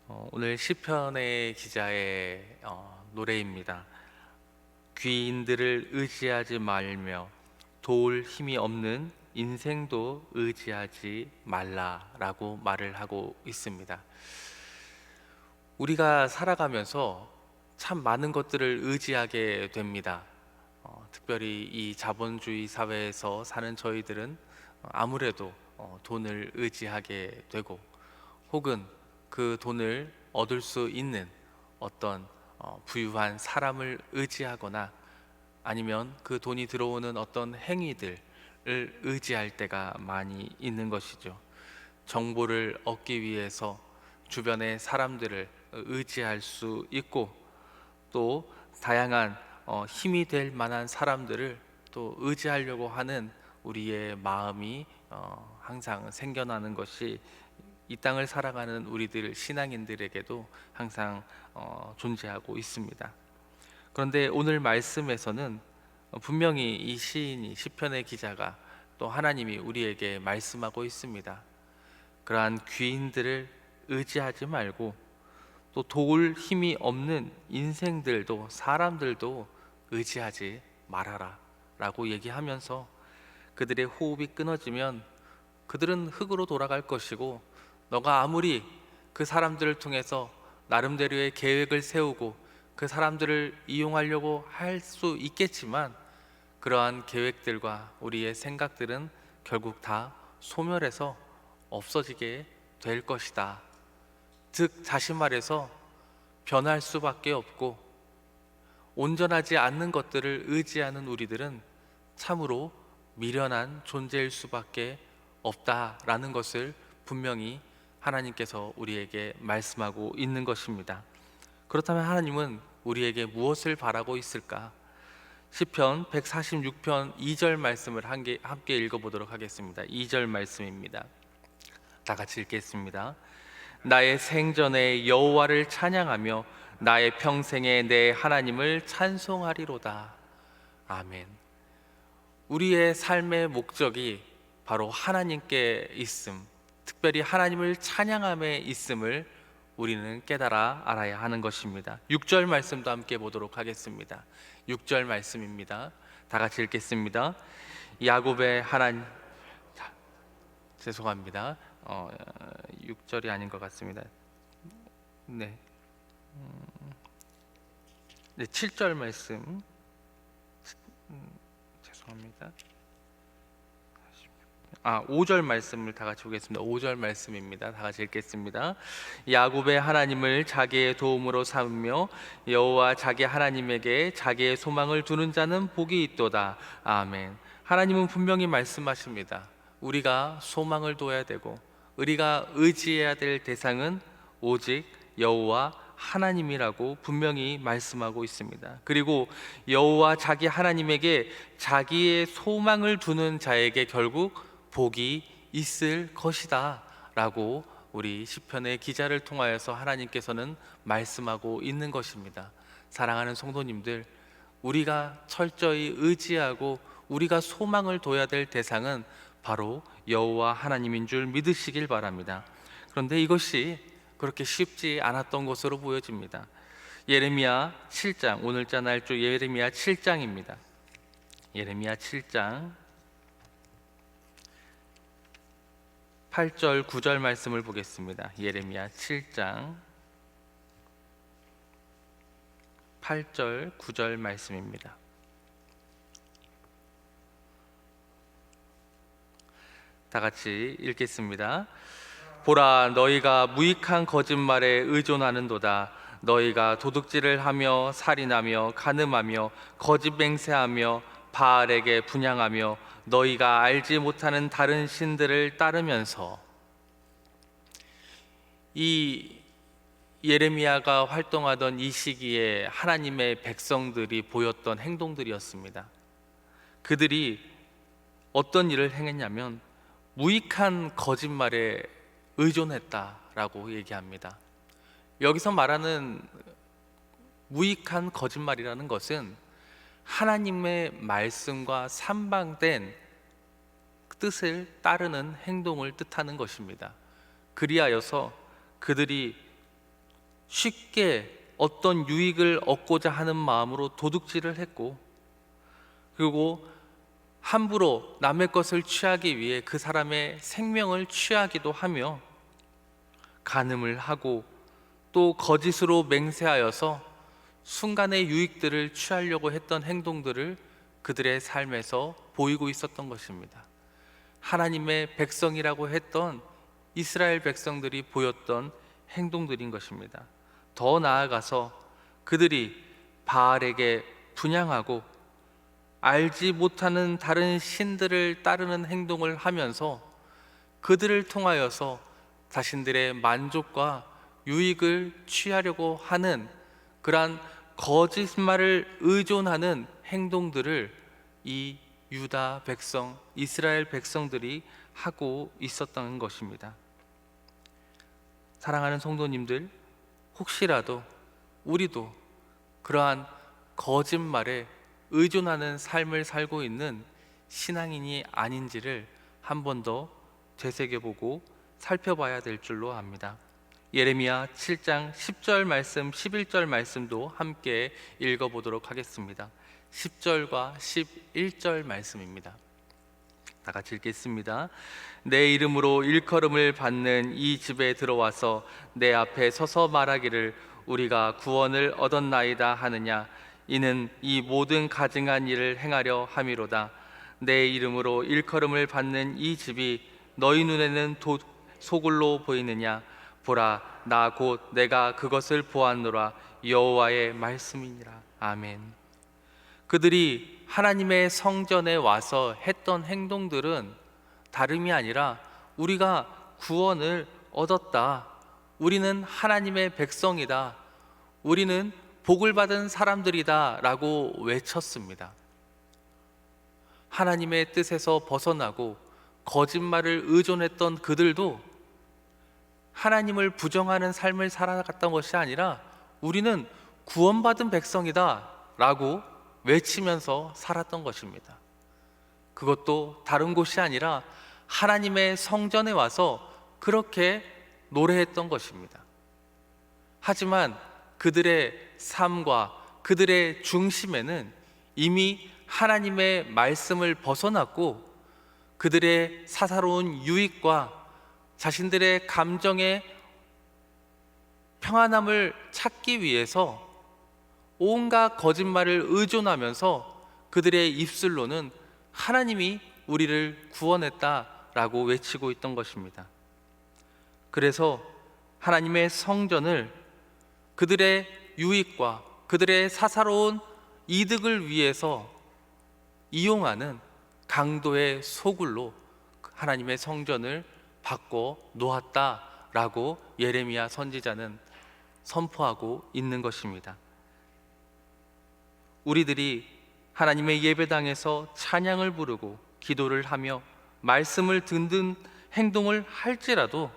오늘 시편의 기자의 노래입니다. 귀인들을 의지하지 말며 도울 힘이 없는 인생도 의지하지 말라라고 말을 하고 있습니다. 우리가 살아가면서 참 많은 것들을 의지하게 됩니다. 특별히 이 자본주의 사회에서 사는 저희들은 아무래도 돈을 의지하게 되고, 혹은 그 돈을 얻을 수 있는 어떤 부유한 사람을 의지하거나, 아니면 그 돈이 들어오는 어떤 행위들을 의지할 때가 많이 있는 것이죠. 정보를 얻기 위해서 주변의 사람들을 의지할 수 있고, 또 다양한 힘이 될 만한 사람들을 또 의지하려고 하는 우리의 마음이 항상 생겨나는 것이 이 땅을 살아가는 우리들 신앙인들에게도 항상 존재하고 있습니다. 그런데 오늘 말씀에서는 분명히 이 시인이, 시편의 기자가, 또 하나님이 우리에게 말씀하고 있습니다. 그러한 귀인들을 의지하지 말고, 또 도울 힘이 없는 인생들도, 사람들도 의지하지 말아라 라고 얘기하면서, 그들의 호흡이 끊어지면 그들은 흙으로 돌아갈 것이고, 너가 아무리 그 사람들을 통해서 나름대로의 계획을 세우고 그 사람들을 이용하려고 할 수 있겠지만, 그러한 계획들과 우리의 생각들은 결국 다 소멸해서 없어지게 될 것이다. 즉, 다시 말해서 변할 수밖에 없고, 온전하지 않는 것들을 의지하는 우리들은 참으로 미련한 존재일 수밖에 없다라는 것을 분명히 하나님께서 우리에게 말씀하고 있는 것입니다. 그렇다면 하나님은 우리에게 무엇을 바라고 있을까? 시편 146편 2절 말씀을 함께 읽어보도록 하겠습니다. 2절 말씀입니다. 다 같이 읽겠습니다. 나의 생전에 여호와를 찬양하며 나의 평생에 내 하나님을 찬송하리로다. 아멘. 우리의 삶의 목적이 바로 하나님께 있음, 특별히 하나님을 찬양함에 있음을 우리는 깨달아 알아야 하는 것입니다. 6절 말씀도 함께 보도록 하겠습니다. 6절 말씀입니다. 다 같이 읽겠습니다. 야곱의 하나님, 죄송합니다. 6절이 아닌 것 같습니다. 네, 7절 말씀. 죄송합니다. 5절 말씀을 다 같이 보겠습니다. 5절 말씀입니다. 다 같이 읽겠습니다. 야곱의 하나님을 자기의 도움으로 삼으며 여호와 자기 하나님에게 자기의 소망을 두는 자는 복이 있도다. 아멘. 하나님은 분명히 말씀하십니다. 우리가 소망을 둬야 되고, 우리가 의지해야 될 대상은 오직 여호와 하나님이라고 분명히 말씀하고 있습니다. 그리고 여호와 자기 하나님에게 자기의 소망을 두는 자에게 결국 복이 있을 것이다 라고 우리 시편의 기자를 통하여서 하나님께서는 말씀하고 있는 것입니다. 사랑하는 성도님들, 우리가 철저히 의지하고 우리가 소망을 둬야 될 대상은 바로 여호와 하나님인 줄 믿으시길 바랍니다. 그런데 이것이 그렇게 쉽지 않았던 것으로 보여집니다. 예레미야 7장, 오늘자 날조 예레미야 7장입니다. 예레미야 7장 8절 9절 말씀을 보겠습니다. 예레미야 7장 8절 9절 말씀입니다. 다 같이 읽겠습니다. 보라, 너희가 무익한 거짓말에 의존하는도다. 너희가 도둑질을 하며 살인하며 간음하며 거짓 맹세하며 바알에게 분향하며 너희가 알지 못하는 다른 신들을 따르면서. 이 예레미야가 활동하던 이 시기에 하나님의 백성들이 보였던 행동들이었습니다. 그들이 어떤 일을 행했냐면 무익한 거짓말에 의존했다라고 얘기합니다. 여기서 말하는 무익한 거짓말이라는 것은 하나님의 말씀과 상반된 뜻을 따르는 행동을 뜻하는 것입니다. 그리하여서 그들이 쉽게 어떤 유익을 얻고자 하는 마음으로 도둑질을 했고, 그리고 함부로 남의 것을 취하기 위해 그 사람의 생명을 취하기도 하며, 간음을 하고 또 거짓으로 맹세하여서 순간의 유익들을 취하려고 했던 행동들을 그들의 삶에서 보이고 있었던 것입니다. 하나님의 백성이라고 했던 이스라엘 백성들이 보였던 행동들인 것입니다. 더 나아가서 그들이 바알에게 분향하고 알지 못하는 다른 신들을 따르는 행동을 하면서 그들을 통하여서 자신들의 만족과 유익을 취하려고 하는 그러한 거짓말을 의존하는 행동들을 이 유다 백성, 이스라엘 백성들이 하고 있었던 것입니다. 사랑하는 성도님들, 혹시라도 우리도 그러한 거짓말에 의존하는 삶을 살고 있는 신앙인이 아닌지를 한 번 더 되새겨보고 살펴봐야 될 줄로 압니다. 예레미야 7장 10절 말씀, 11절 말씀도 함께 읽어보도록 하겠습니다. 10절과 11절 말씀입니다. 다 같이 읽겠습니다. 내 이름으로 일컬음을 받는 이 집에 들어와서 내 앞에 서서 말하기를 우리가 구원을 얻었나이다 하느냐. 이는 이 모든 가증한 일을 행하려 함이로다. 내 이름으로 일컬음을 받는 이 집이 너희 눈에는 소굴로 보이느냐. 보라, 나 곧 내가 그것을 보았노라. 여호와의 말씀이니라. 아멘. 그들이 하나님의 성전에 와서 했던 행동들은 다름이 아니라 우리가 구원을 얻었다, 우리는 하나님의 백성이다, 우리는 복을 받은 사람들이다 라고 외쳤습니다. 하나님의 뜻에서 벗어나고 거짓말을 의존했던 그들도 하나님을 부정하는 삶을 살아갔던 것이 아니라 우리는 구원받은 백성이다 라고 외치면서 살았던 것입니다. 그것도 다른 곳이 아니라 하나님의 성전에 와서 그렇게 노래했던 것입니다. 하지만 그들의 삶과 그들의 중심에는 이미 하나님의 말씀을 벗어났고 그들의 사사로운 유익과 자신들의 감정의 평안함을 찾기 위해서 온갖 거짓말을 의존하면서 그들의 입술로는 하나님이 우리를 구원했다라고 외치고 있던 것입니다. 그래서 하나님의 성전을 그들의 유익과 그들의 사사로운 이득을 위해서 이용하는 강도의 소굴로 하나님의 성전을 바꿔 놓았다라고 예레미야 선지자는 선포하고 있는 것입니다. 우리들이 하나님의 예배당에서 찬양을 부르고 기도를 하며 말씀을 듣는 행동을 할지라도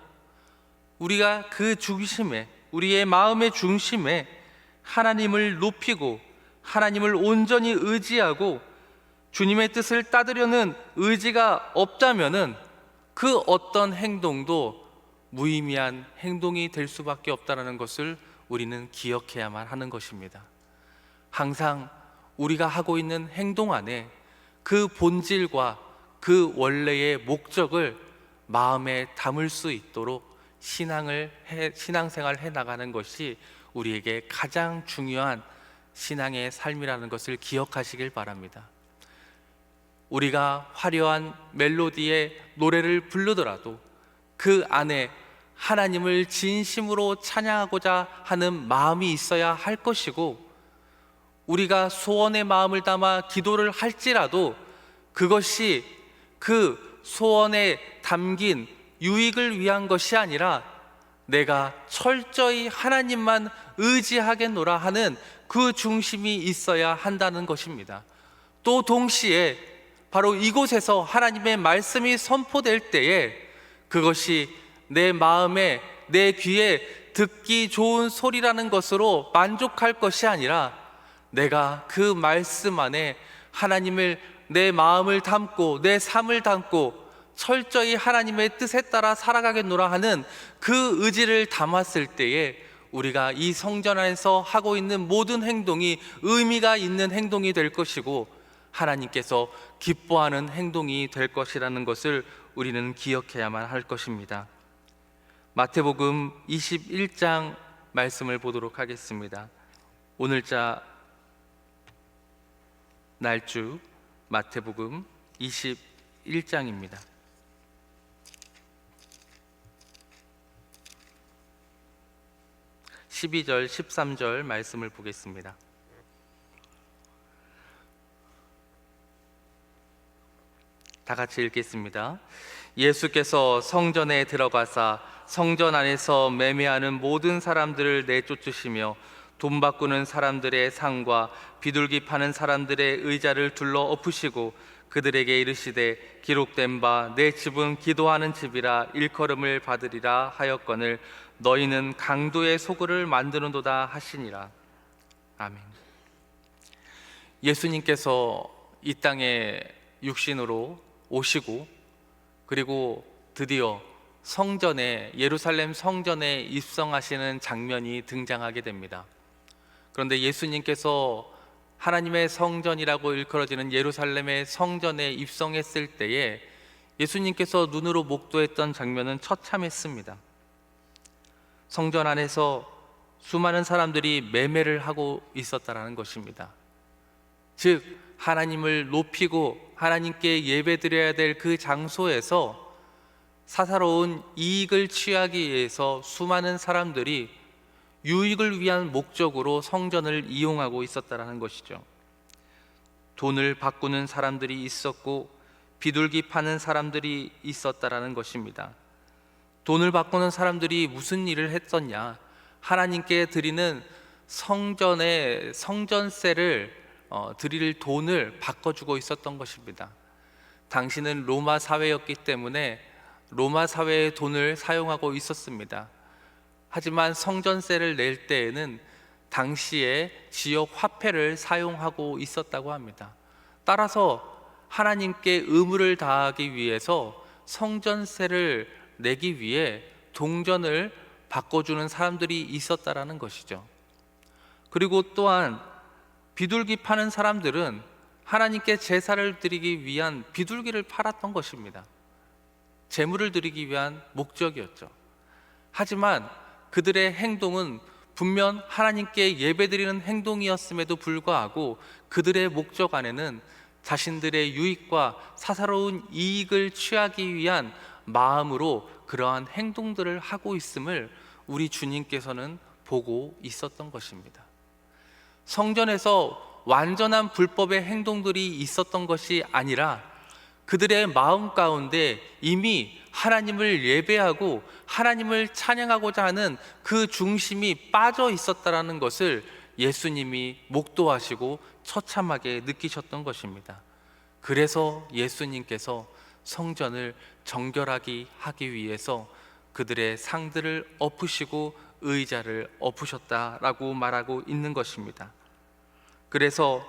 우리가 그 중심에, 우리의 마음의 중심에 하나님을 높이고 하나님을 온전히 의지하고 주님의 뜻을 따르려는 의지가 없다면은 그 어떤 행동도 무의미한 행동이 될 수밖에 없다는 것을 우리는 기억해야만 하는 것입니다. 항상 우리가 하고 있는 행동 안에 그 본질과 그 원래의 목적을 마음에 담을 수 있도록 신앙생활 해나가는 것이 우리에게 가장 중요한 신앙의 삶이라는 것을 기억하시길 바랍니다. 우리가 화려한 멜로디의 노래를 부르더라도 그 안에 하나님을 진심으로 찬양하고자 하는 마음이 있어야 할 것이고, 우리가 소원의 마음을 담아 기도를 할지라도 그것이 그 소원에 담긴 유익을 위한 것이 아니라 내가 철저히 하나님만 의지하겠노라 하는 그 중심이 있어야 한다는 것입니다. 또 동시에 바로 이곳에서 하나님의 말씀이 선포될 때에 그것이 내 마음에, 내 귀에 듣기 좋은 소리라는 것으로 만족할 것이 아니라 내가 그 말씀 안에 하나님을, 내 마음을 담고 내 삶을 담고 철저히 하나님의 뜻에 따라 살아가겠노라 하는 그 의지를 담았을 때에 우리가 이 성전 안에서 하고 있는 모든 행동이 의미가 있는 행동이 될 것이고 하나님께서 기뻐하는 행동이 될 것이라는 것을 우리는 기억해야만 할 것입니다. 마태복음 21장 말씀을 보도록 하겠습니다. 오늘자 날주 마태복음 21장입니다. 12절, 13절 말씀을 보겠습니다. 다 같이 읽겠습니다. 예수께서 성전에 들어가사 성전 안에서 매매하는 모든 사람들을 내쫓으시며 돈 바꾸는 사람들의 상과 비둘기 파는 사람들의 의자를 둘러 엎으시고 그들에게 이르시되 기록된 바 내 집은 기도하는 집이라 일컬음을 받으리라 하였거늘 너희는 강도의 소굴을 만드는도다 하시니라. 아멘. 예수님께서 이 땅에 육신으로 오시고 그리고 드디어 성전에, 예루살렘 성전에 입성하시는 장면이 등장하게 됩니다. 그런데 예수님께서 하나님의 성전이라고 일컬어지는 예루살렘의 성전에 입성했을 때에 예수님께서 눈으로 목도했던 장면은 처참했습니다. 성전 안에서 수많은 사람들이 매매를 하고 있었다라는 것입니다. 즉 하나님을 높이고 하나님께 예배드려야 될 그 장소에서 사사로운 이익을 취하기 위해서 수많은 사람들이 유익을 위한 목적으로 성전을 이용하고 있었다라는 것이죠. 돈을 바꾸는 사람들이 있었고 비둘기 파는 사람들이 있었다라는 것입니다. 돈을 바꾸는 사람들이 무슨 일을 했었냐? 하나님께 드리는 성전의 성전세를 드릴 돈을 바꿔주고 있었던 것입니다. 당시는 로마 사회였기 때문에 로마 사회의 돈을 사용하고 있었습니다. 하지만 성전세를 낼 때에는 당시에 지역 화폐를 사용하고 있었다고 합니다. 따라서 하나님께 의무를 다하기 위해서 성전세를 내기 위해 동전을 바꿔주는 사람들이 있었다라는 것이죠. 그리고 또한 비둘기 파는 사람들은 하나님께 제사를 드리기 위한 비둘기를 팔았던 것입니다. 제물을 드리기 위한 목적이었죠. 하지만 그들의 행동은 분명 하나님께 예배드리는 행동이었음에도 불구하고 그들의 목적 안에는 자신들의 유익과 사사로운 이익을 취하기 위한 마음으로 그러한 행동들을 하고 있음을 우리 주님께서는 보고 있었던 것입니다. 성전에서 완전한 불법의 행동들이 있었던 것이 아니라 그들의 마음 가운데 이미 하나님을 예배하고 하나님을 찬양하고자 하는 그 중심이 빠져 있었다라는 것을 예수님이 목도하시고 처참하게 느끼셨던 것입니다. 그래서 예수님께서 성전을 정결하게 하기 위해서 그들의 상들을 엎으시고 의자를 엎으셨다라고 말하고 있는 것입니다. 그래서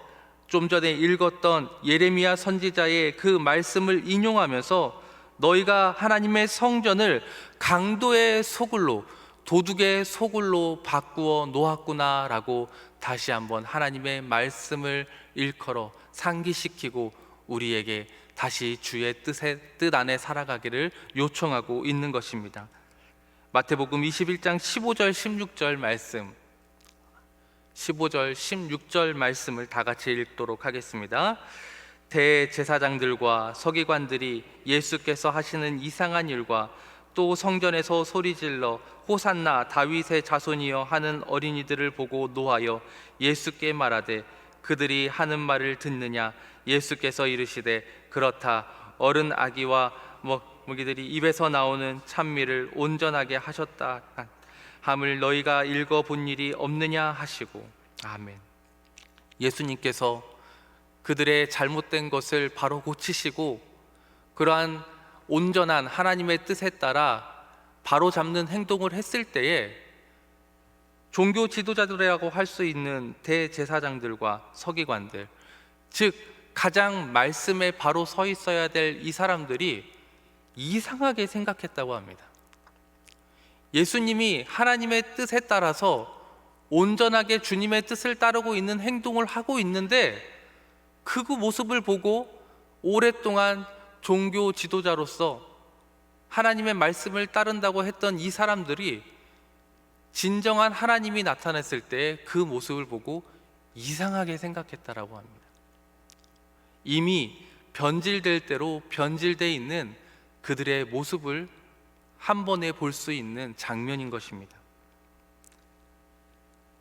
좀 전에 읽었던 예레미야 선지자의 그 말씀을 인용하면서 너희가 하나님의 성전을 강도의 소굴로, 도둑의 소굴로 바꾸어 놓았구나 라고 다시 한번 하나님의 말씀을 일컬어 상기시키고 우리에게 다시 주의 뜻 안에 살아가기를 요청하고 있는 것입니다. 마태복음 21장 15절 16절 말씀, 15절 16절 말씀을 다 같이 읽도록 하겠습니다. 대제사장들과 서기관들이 예수께서 하시는 이상한 일과 또 성전에서 소리질러 호산나 다윗의 자손이여 하는 어린이들을 보고 노하여 예수께 말하되 그들이 하는 말을 듣느냐? 예수께서 이르시되 그렇다. 어른 아기와 먹이들이 입에서 나오는 찬미를 온전하게 하셨다 함을 너희가 읽어본 일이 없느냐 하시고. 아멘. 예수님께서 그들의 잘못된 것을 바로 고치시고 그러한 온전한 하나님의 뜻에 따라 바로 잡는 행동을 했을 때에 종교 지도자들이라고 할 수 있는 대제사장들과 서기관들, 즉 가장 말씀에 바로 서 있어야 될 이 사람들이 이상하게 생각했다고 합니다. 예수님이 하나님의 뜻에 따라서 온전하게 주님의 뜻을 따르고 있는 행동을 하고 있는데, 그 모습을 보고 오랫동안 종교 지도자로서 하나님의 말씀을 따른다고 했던 이 사람들이 진정한 하나님이 나타났을 때 그 모습을 보고 이상하게 생각했다라고 합니다. 이미 변질될 대로 변질되어 있는 그들의 모습을 한 번에 볼 수 있는 장면인 것입니다.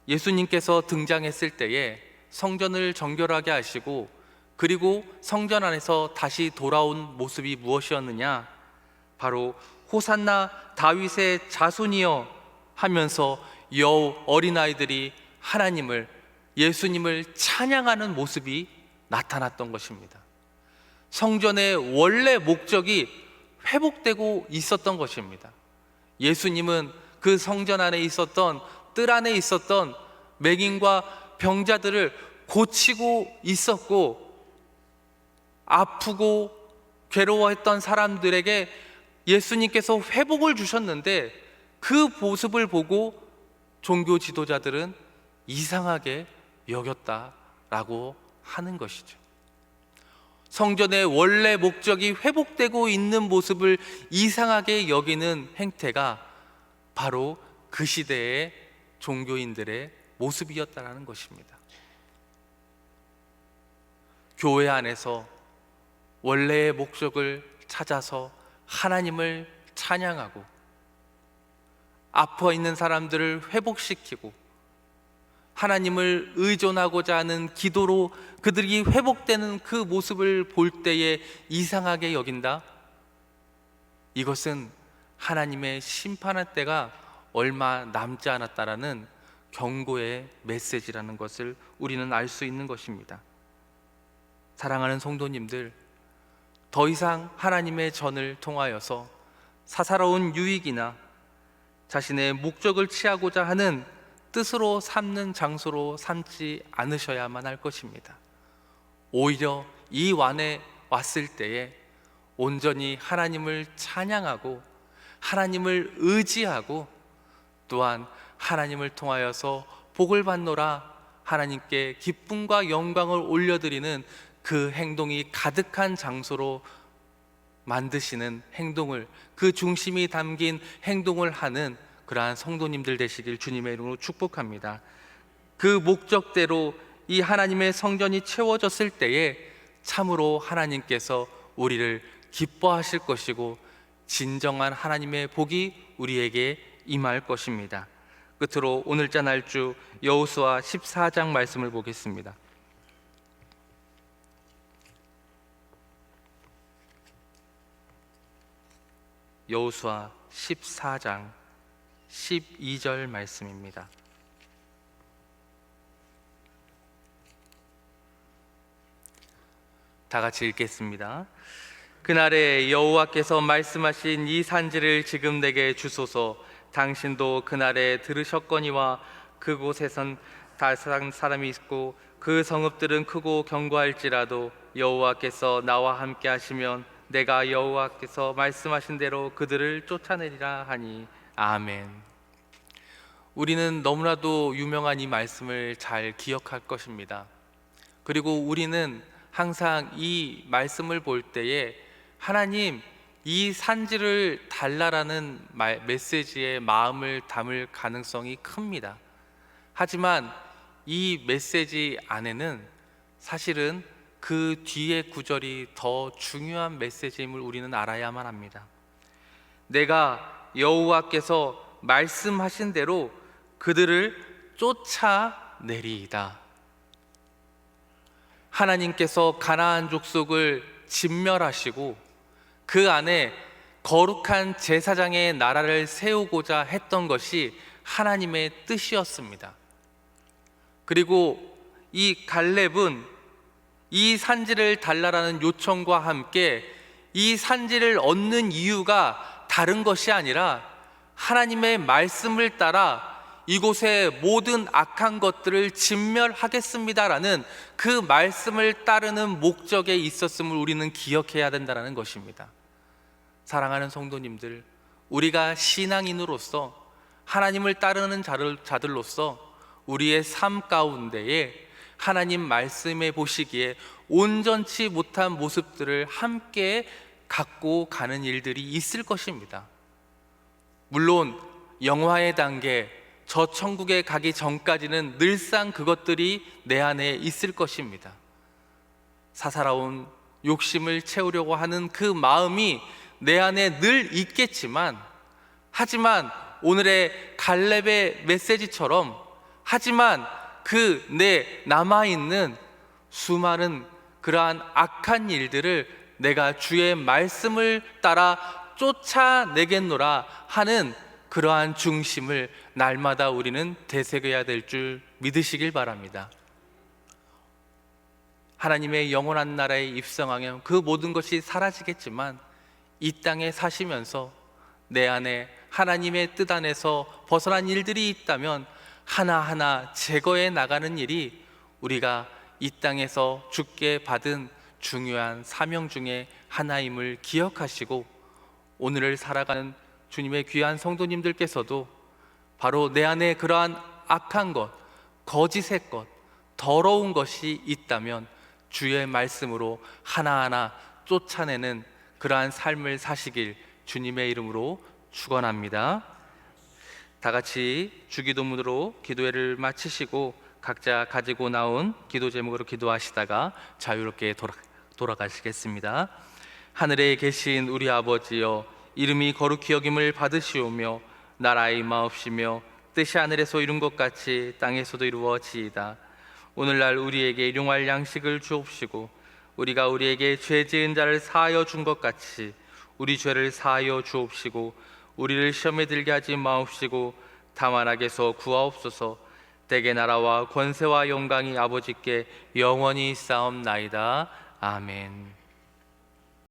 예수님께서 등장했을 때에 성전을 정결하게 하시고, 그리고 성전 안에서 다시 돌아온 모습이 무엇이었느냐? 바로 호산나 다윗의 자손이여 하면서 여우 어린아이들이 하나님을, 예수님을 찬양하는 모습이 나타났던 것입니다. 성전의 원래 목적이 회복되고 있었던 것입니다. 예수님은 그 성전 안에 있었던, 뜰 안에 있었던 맹인과 병자들을 고치고 있었고, 아프고 괴로워했던 사람들에게 예수님께서 회복을 주셨는데, 그 모습을 보고 종교 지도자들은 이상하게 여겼다라고 하는 것이죠. 성전의 원래 목적이 회복되고 있는 모습을 이상하게 여기는 행태가 바로 그 시대의 종교인들의 모습이었다는 것입니다. 교회 안에서 원래의 목적을 찾아서 하나님을 찬양하고, 아파 있는 사람들을 회복시키고, 하나님을 의존하고자 하는 기도로 그들이 회복되는 그 모습을 볼 때에 이상하게 여긴다? 이것은 하나님의 심판할 때가 얼마 남지 않았다라는 경고의 메시지라는 것을 우리는 알 수 있는 것입니다. 사랑하는 성도님들, 더 이상 하나님의 전을 통하여서 사사로운 유익이나 자신의 목적을 취하고자 하는 뜻으로 삼는 장소로 삼지 않으셔야만 할 것입니다. 오히려 이 완에 왔을 때에 온전히 하나님을 찬양하고 하나님을 의지하고, 또한 하나님을 통하여서 복을 받노라 하나님께 기쁨과 영광을 올려드리는 그 행동이 가득한 장소로 만드시는 행동을, 그 중심이 담긴 행동을 하는 그러한 성도님들 되시길 주님의 이름으로 축복합니다. 그 목적대로 이 하나님의 성전이 채워졌을 때에 참으로 하나님께서 우리를 기뻐하실 것이고, 진정한 하나님의 복이 우리에게 임할 것입니다. 끝으로 오늘자 날주 여호수아 14장 말씀을 보겠습니다. 여호수아 14장 12절 말씀입니다. 다 같이 읽겠습니다. 그날에 여호와께서 말씀하신 이 산지를 지금 내게 주소서. 당신도 그날에 들으셨거니와 그곳에선 다른 사람이 있고 그 성읍들은 크고 견고할지라도 여호와께서 나와 함께 하시면 내가 여호와께서 말씀하신 대로 그들을 쫓아내리라 하니. 아멘. 우리는 너무나도 유명한 이 말씀을 잘 기억할 것입니다. 그리고 우리는 항상 이 말씀을 볼 때에 하나님, 이 산지를 달라라는 메시지의 마음을 담을 가능성이 큽니다. 하지만 이 메시지 안에는 사실은 그 뒤의 구절이 더 중요한 메시지임을 우리는 알아야만 합니다. 내가 여호와께서 말씀하신 대로 그들을 쫓아내리이다. 하나님께서 가나안 족속을 진멸하시고 그 안에 거룩한 제사장의 나라를 세우고자 했던 것이 하나님의 뜻이었습니다. 그리고 이 갈렙은 이 산지를 달라라는 요청과 함께 이 산지를 얻는 이유가 다른 것이 아니라 하나님의 말씀을 따라 이곳의 모든 악한 것들을 진멸하겠습니다라는 그 말씀을 따르는 목적에 있었음을 우리는 기억해야 된다는 것입니다. 사랑하는 성도님들, 우리가 신앙인으로서 하나님을 따르는 자들로서 우리의 삶 가운데에 하나님 말씀해 보시기에 온전치 못한 모습들을 함께 갖고 가는 일들이 있을 것입니다. 물론 영화의 단계, 저 천국에 가기 전까지는 늘상 그것들이 내 안에 있을 것입니다. 사사로운 욕심을 채우려고 하는 그 마음이 내 안에 늘 있겠지만, 하지만 오늘의 갈렙의 메시지처럼, 하지만 그 내 남아있는 수많은 그러한 악한 일들을 내가 주의 말씀을 따라 쫓아내겠노라 하는 그러한 중심을 날마다 우리는 되새겨야 될 줄 믿으시길 바랍니다. 하나님의 영원한 나라에 입성하면 그 모든 것이 사라지겠지만, 이 땅에 사시면서 내 안에 하나님의 뜻 안에서 벗어난 일들이 있다면 하나하나 제거해 나가는 일이 우리가 이 땅에서 주께 받은 중요한 사명 중에 하나임을 기억하시고, 오늘을 살아가는 주님의 귀한 성도님들께서도 바로 내 안에 그러한 악한 것, 거짓의 것, 더러운 것이 있다면 주의 말씀으로 하나하나 쫓아내는 그러한 삶을 사시길 주님의 이름으로 축원합니다. 다 같이 주기도문으로 기도회를 마치시고 각자 가지고 나온 기도 제목으로 기도하시다가 자유롭게 돌아가시겠습니다. 하늘에 계신 우리 아버지여, 이름이 거룩히 여김을 받으시오며 나라의 임하옵시며 뜻이 하늘에서 이룬 것 같이 땅에서도 이루어지이다. 오늘날 우리에게 일용할 양식을 주옵시고, 우리가 우리에게 죄 지은 자를 사하여 준 것 같이 우리 죄를 사하여 주옵시고, 우리를 시험에 들게 하지 마옵시고 다만 악에서 구하옵소서. 대개 나라와 권세와 영광이 아버지께 영원히 있사옵나이다. 아멘.